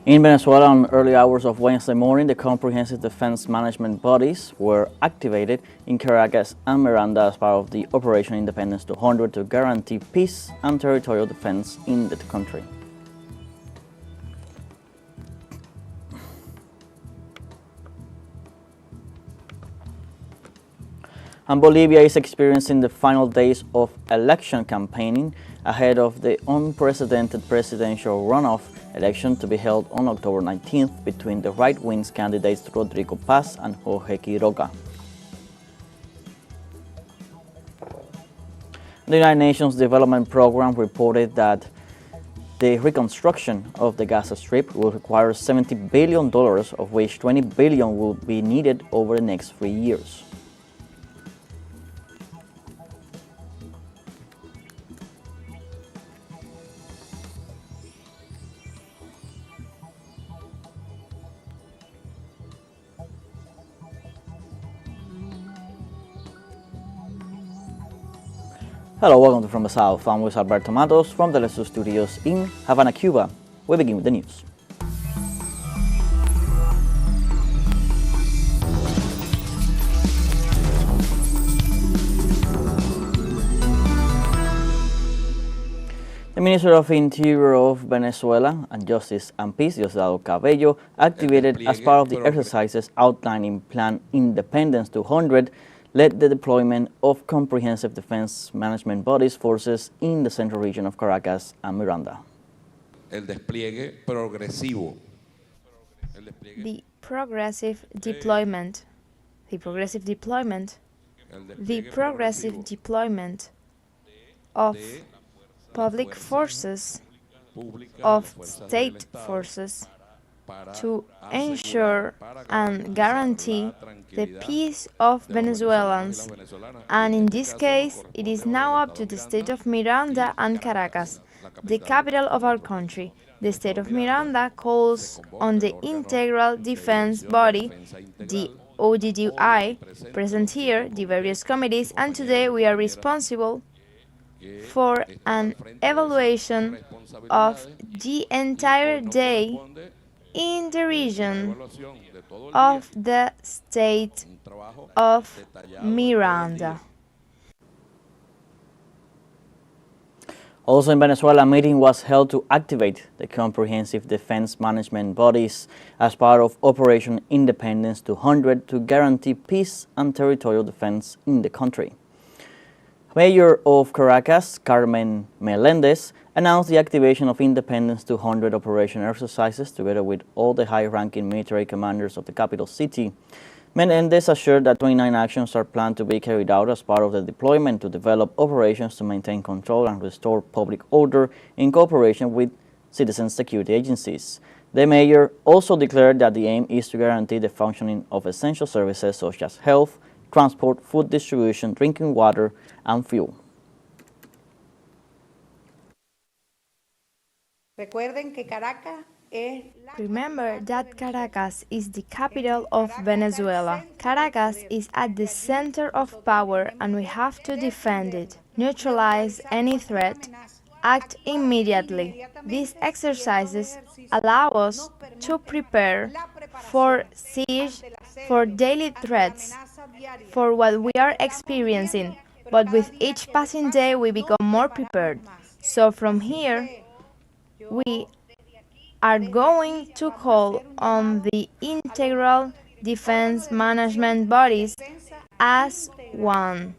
In Venezuela, on early hours of Wednesday morning, the comprehensive defense management bodies were activated in Caracas and Miranda as part of the Operation Independence 200 to guarantee peace and territorial defense in the country. And Bolivia is experiencing the final days of election campaigning ahead of the unprecedented presidential runoff election to be held on October 19th between the right-wing candidates Rodrigo Paz and Jorge Quiroga. The United Nations Development Program reported that the reconstruction of the Gaza Strip will require $70 billion, of which $20 billion will be needed over the next 3 years. Hello, welcome to From the South. I'm with Alberto Matos from the teleSUR studios in Havana, Cuba. We begin with the news. The Minister of Interior of Venezuela and Justice and Peace, Diosdado Cabello, activated as part of the exercises outlining Plan Independence 200, led the deployment of comprehensive defense management bodies forces in the central region of Caracas and Miranda. El despliegue progresivo. The progressive deployment of public forces, of state forces, to ensure and guarantee the peace of Venezuelans, and in this case, it is now up to the state of Miranda and Caracas, the capital of our country. The state of Miranda calls on the integral defense body, the ODDI, present here, the various committees, and today we are responsible for an evaluation of the entire day in the region of the state of Miranda. Also in Venezuela, a meeting was held to activate the comprehensive defense management bodies as part of Operation Independence 200 to guarantee peace and territorial defense in the country. Mayor of Caracas, Carmen Melendez, announced the activation of Independence 200 operation exercises together with all the high-ranking military commanders of the capital city. Melendez assured that 29 actions are planned to be carried out as part of the deployment to develop operations to maintain control and restore public order in cooperation with citizen security agencies. The mayor also declared that the aim is to guarantee the functioning of essential services such as health, transport, food distribution, drinking water, and fuel. Remember that Caracas is the capital of Venezuela. Caracas is at the center of power and we have to defend it, neutralize any threat, act immediately. These exercises allow us to prepare for siege, for daily threats, for what we are experiencing, but with each passing day we become more prepared. So from here, we are going to call on the integral defense management bodies as one.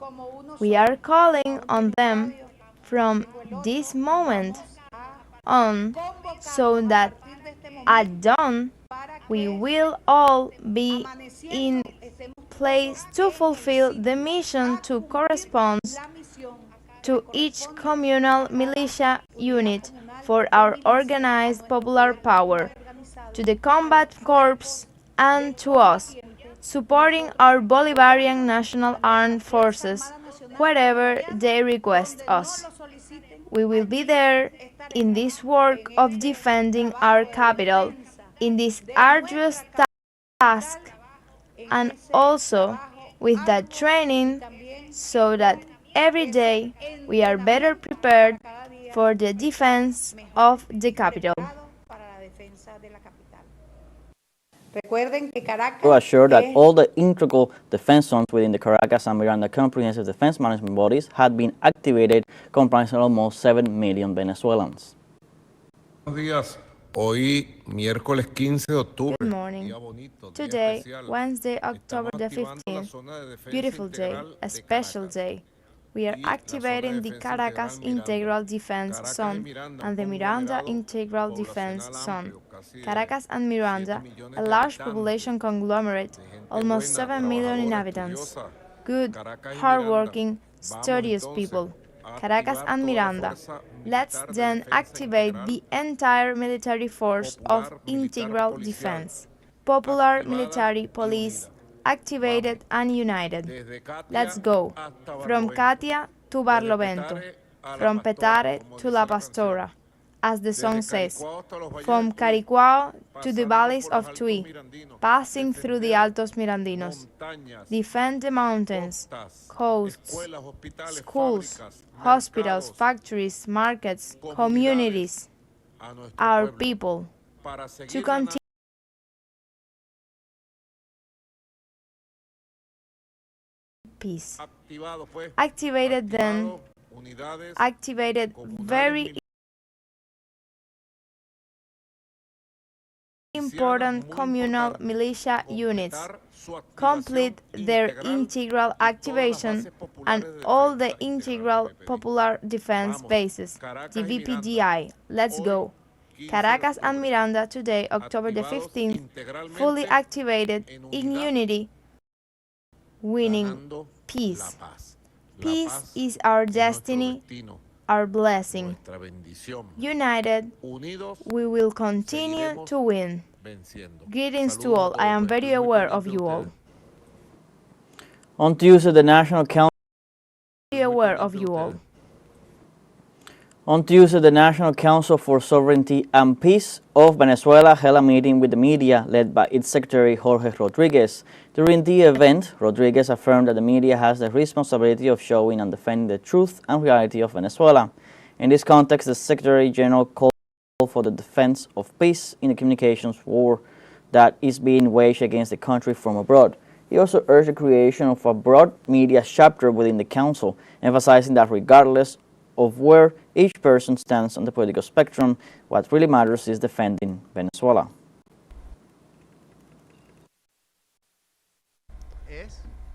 We are calling on them from this moment on so that at dawn we will all be in place to fulfill the mission to correspond to each communal militia unit for our organized popular power, to the combat corps and to us, supporting our Bolivarian national armed forces wherever they request us. We will be there in this work of defending our capital, in this arduous task, and also with that training so that every day we are better prepared for the defense of the capital. To assure that all the integral defense zones within the Caracas and Miranda Comprehensive Defense Management bodies had been activated, comprising almost 7 million Venezuelans. Buenos días. Hoy, miércoles 15 de octubre. Good morning. Today, Wednesday, October the 15th, beautiful day, a special day. We are activating the Caracas Integral Defense Zone and the Miranda Integral Defense Zone. Caracas and Miranda, a large population conglomerate, almost 7 million inhabitants. Good, hardworking, studious people. Caracas and Miranda. Let's then activate the entire military force of integral defense. Popular military police, activated and united. Let's go. From Katia to Barlovento. From Petare to La Pastora. As the song says, from Caricuao to the valleys of Tui, passing through the Altos Mirandinos. Defend the mountains, coasts, schools, hospitals, factories, markets, communities, our people, to continue peace. Activated then, activated very important communal militia units, complete their integral activation, and all the integral popular defense bases, the VPDI. Let's go. Caracas and Miranda today, October the 15th, fully activated in unity, winning peace. Peace is our destiny, our blessing. United, we will continue to win. Greetings to all. I am very aware of you all. On Tuesday, the National Council for Sovereignty and Peace of Venezuela held a meeting with the media led by its Secretary Jorge Rodriguez. During the event, Rodriguez affirmed that the media has the responsibility of showing and defending the truth and reality of Venezuela. In this context, the Secretary General called for the defense of peace in the communications war that is being waged against the country from abroad. He also urged the creation of a broad media chapter within the Council, emphasizing that regardless of where each person stands on the political spectrum, what really matters is defending Venezuela.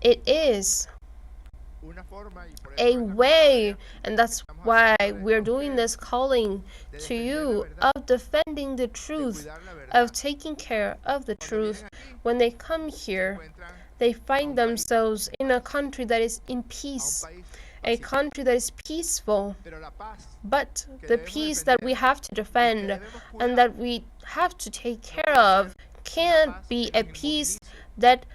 It is a way, and that's why we're doing this calling to you of defending the truth, of taking care of the truth. When they come here, they find themselves in a country that is in peace, a country that is peaceful, but the peace that we have to defend and that we have to take care of can't be a peace that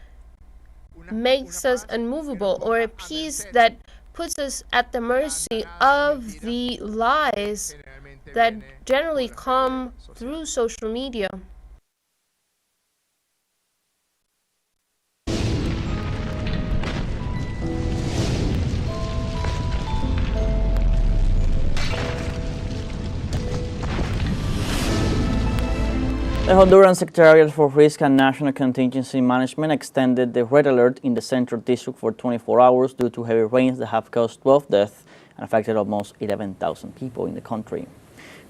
makes us unmovable, or a peace that puts us at the mercy of the lies that generally come through social media. The Honduran Secretariat for Risk and National Contingency Management extended the red alert in the Central District for 24 hours due to heavy rains that have caused 12 deaths and affected almost 11,000 people in the country.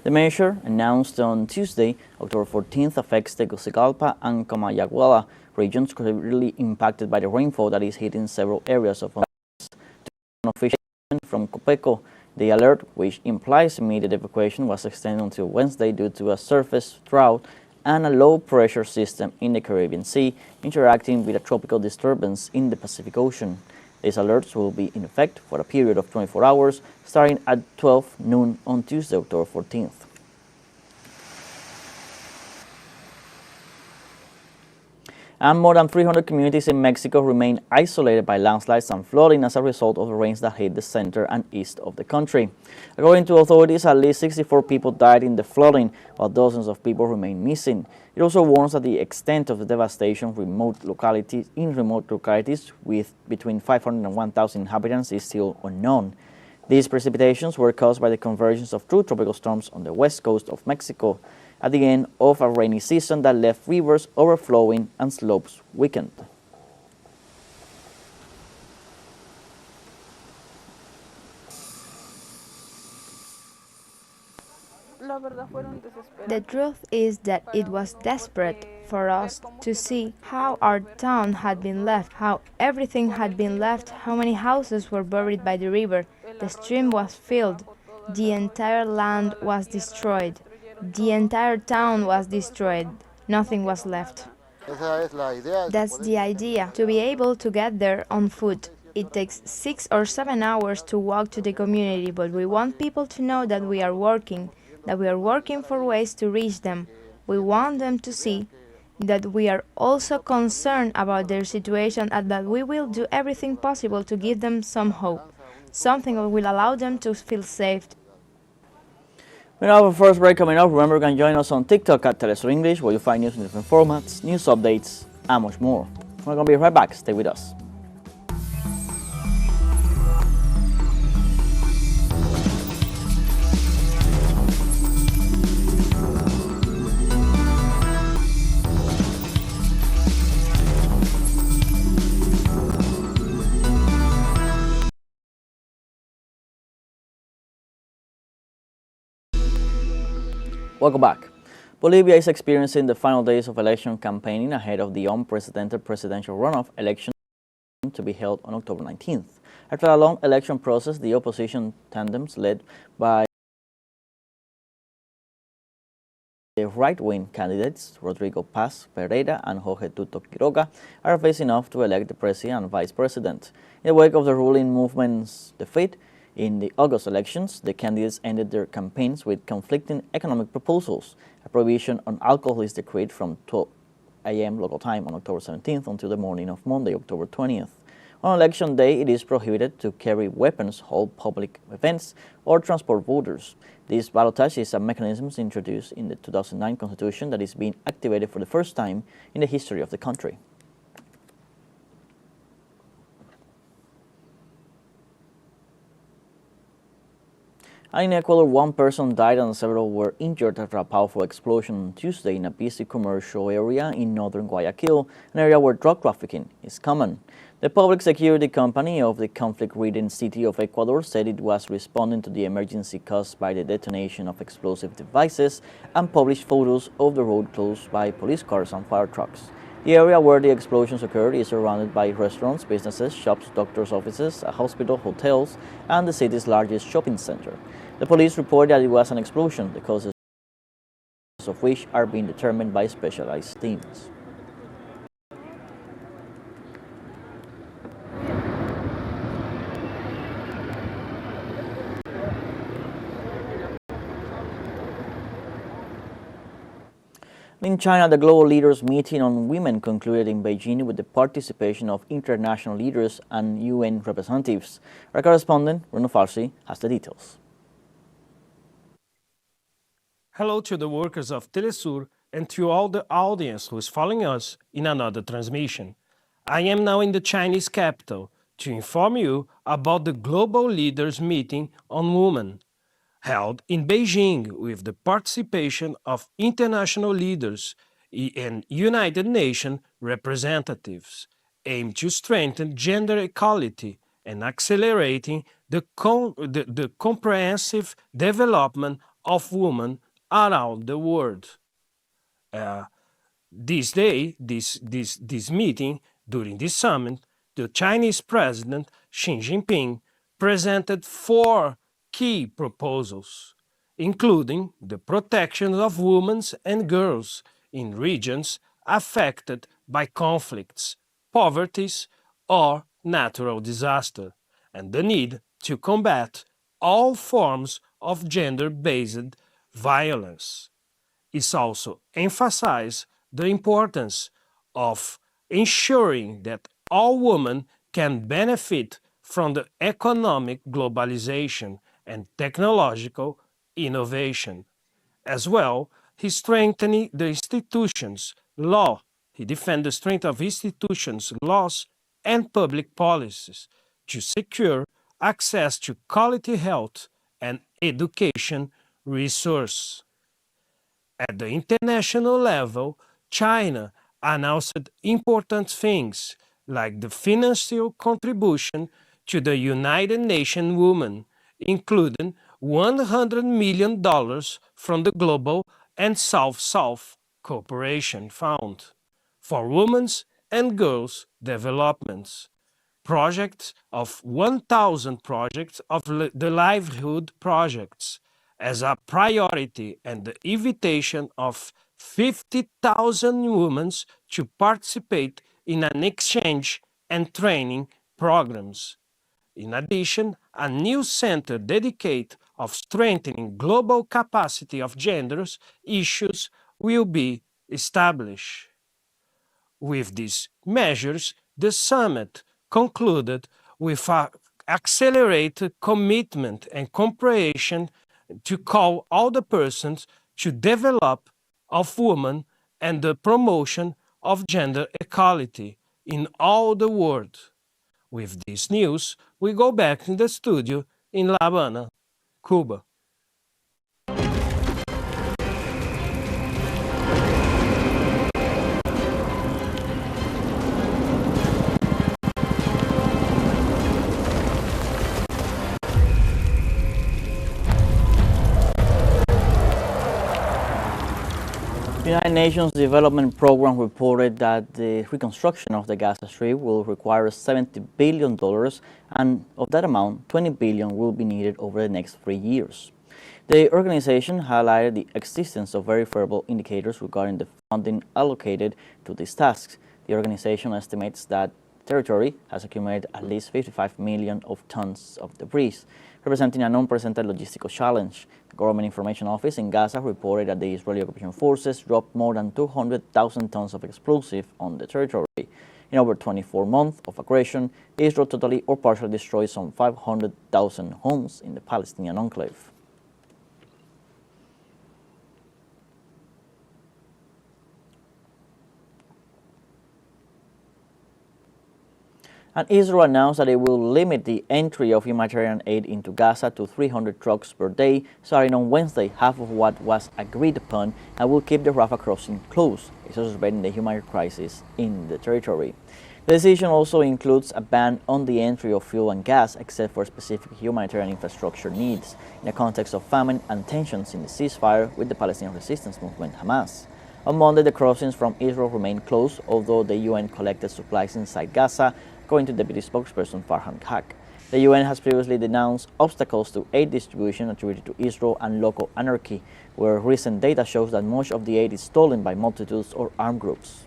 The measure, announced on Tuesday, October 14th, affects Tegucigalpa and Comayagua regions severely impacted by the rainfall that is hitting several areas of Honduras. An official statement from Copeco, the alert, which implies immediate evacuation, was extended until Wednesday due to a surface drought and a low-pressure system in the Caribbean Sea interacting with a tropical disturbance in the Pacific Ocean. These alerts will be in effect for a period of 24 hours, starting at 12 noon on Tuesday, October 14th. And more than 300 communities in Mexico remain isolated by landslides and flooding as a result of the rains that hit the center and east of the country. According to authorities, at least 64 people died in the flooding, while dozens of people remain missing. It also warns that the extent of the devastation in remote localities with between 500 and 1,000 inhabitants is still unknown. These precipitations were caused by the convergence of two tropical storms on the west coast of Mexico. at the end of a rainy season that left rivers overflowing and slopes weakened. The truth is that it was desperate for us to see how our town had been left, how everything had been left, how many houses were buried by the river. The stream was filled. The entire land was destroyed. The entire town was destroyed. Nothing was left. That's the idea, to be able to get there on foot. It takes 6 or 7 hours to walk to the community, but we want people to know that we are working for ways to reach them. We want them to see that we are also concerned about their situation and that we will do everything possible to give them some hope, something that will allow them to feel safe. We now have a first break coming up. Remember, you can join us on TikTok at teleSUR English, where you'll find news in different formats, news updates, and much more. We're going to be right back. Stay with us. Welcome back. Bolivia is experiencing the final days of election campaigning ahead of the unprecedented presidential runoff election to be held on October 19th. After a long election process, the opposition tandems led by the right-wing candidates Rodrigo Paz Pereira and Jorge Tuto Quiroga are facing off to elect the president and vice president. In the wake of the ruling movement's defeat in the August elections, the candidates ended their campaigns with conflicting economic proposals. A prohibition on alcohol is decreed from 12 a.m. local time on October 17th until the morning of Monday, October 20th. On election day, it is prohibited to carry weapons, hold public events, or transport voters. This ballotage is a mechanism introduced in the 2009 Constitution that is being activated for the first time in the history of the country. In Ecuador, one person died and several were injured after a powerful explosion on Tuesday in a busy commercial area in northern Guayaquil, an area where drug trafficking is common. The public security company of the conflict-ridden city of Ecuador said it was responding to the emergency caused by the detonation of explosive devices and published photos of the road closed by police cars and fire trucks. The area where the explosions occurred is surrounded by restaurants, businesses, shops, doctors' offices, a hospital, hotels, and the city's largest shopping center. The police report that it was an explosion, the causes of which are being determined by specialized teams. In China, the global leaders meeting on women concluded in Beijing with the participation of international leaders and UN representatives. Our correspondent, runoff has the details. Hello to the workers of teleSUR and to all the audience who is following us in another transmission. I am now in the Chinese capital to inform you about the global leaders meeting on women, held in Beijing with the participation of international leaders and United Nations representatives, aimed to strengthen gender equality and accelerating the comprehensive development of women around the world. This meeting, during this summit, the Chinese President Xi Jinping presented 4 key proposals, including the protection of women and girls in regions affected by conflicts, poverty, or natural disaster, and the need to combat all forms of gender-based violence. It also emphasized the importance of ensuring that all women can benefit from the economic globalization and technological innovation. As well, he strengthened the institutions, law. He defended the strength of institutions, laws, and public policies to secure access to quality health and education resources. At the international level, China announced important things like the financial contribution to the United Nations Women, including $100 million from the Global and South-South Cooperation Fund for Women's and Girls' Developments, projects of 1,000 projects of the livelihood projects as a priority, and the invitation of 50,000 women to participate in an exchange and training programs. In addition, a new center dedicated of strengthening global capacity of genders issues will be established. With these measures, the summit concluded with an accelerated commitment and cooperation to call all the persons to develop of women and the promotion of gender equality in all the world. With this news, we go back in the studio in La Habana, Cuba. The United Nations Development Program reported that the reconstruction of the Gaza Strip will require $70 billion, and of that amount, $20 billion will be needed over the next 3 years. The organization highlighted the existence of verifiable indicators regarding the funding allocated to these tasks. The organization estimates that territory has accumulated at least 55 million of tons of debris, representing an unprecedented logistical challenge. The Government Information Office in Gaza reported that the Israeli occupation forces dropped more than 200,000 tons of explosive on the territory. In over 24 months of aggression, Israel totally or partially destroyed some 500,000 homes in the Palestinian enclave. And Israel announced that it will limit the entry of humanitarian aid into Gaza to 300 trucks per day, starting on Wednesday, half of what was agreed upon, and will keep the Rafah crossing closed, exacerbating the human crisis in the territory. The decision also includes a ban on the entry of fuel and gas, except for specific humanitarian infrastructure needs, in the context of famine and tensions in the ceasefire with the Palestinian resistance movement, Hamas. On Monday, the crossings from Israel remained closed, although the UN collected supplies inside Gaza, according to Deputy Spokesperson Farhan Haq. The UN has previously denounced obstacles to aid distribution attributed to Israel and local anarchy, where recent data shows that much of the aid is stolen by multitudes or armed groups.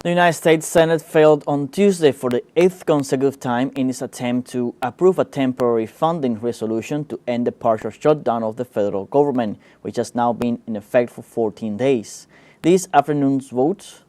The United States Senate failed on Tuesday for the 8th consecutive time in its attempt to approve a temporary funding resolution to end the partial shutdown of the federal government, which has now been in effect for 14 days. This afternoon's vote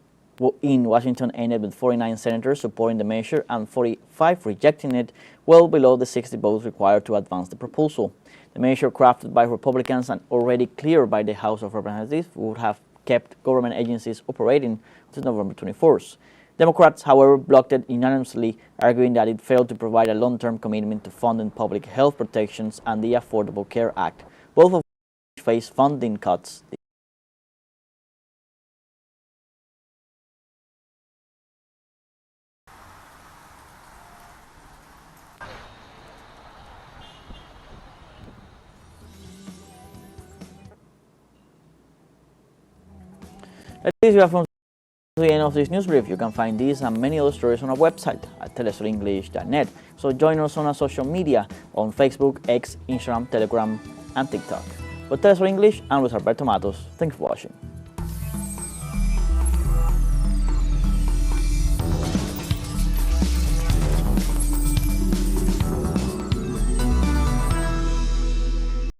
in Washington ended with 49 senators supporting the measure and 45 rejecting it, well below the 60 votes required to advance the proposal. The measure, crafted by Republicans and already cleared by the House of Representatives, would have kept government agencies operating until November 24th. Democrats, however, blocked it unanimously, arguing that it failed to provide a long-term commitment to funding public health protections and the Affordable Care Act, both of which face funding cuts. At least we have come to the end of this news brief. You can find these and many other stories on our website at telesurenglish.net. So join us on our social media on Facebook, X, Instagram, Telegram, and TikTok. For TeleSUR English, I'm Luis Alberto Matos. Thanks for watching.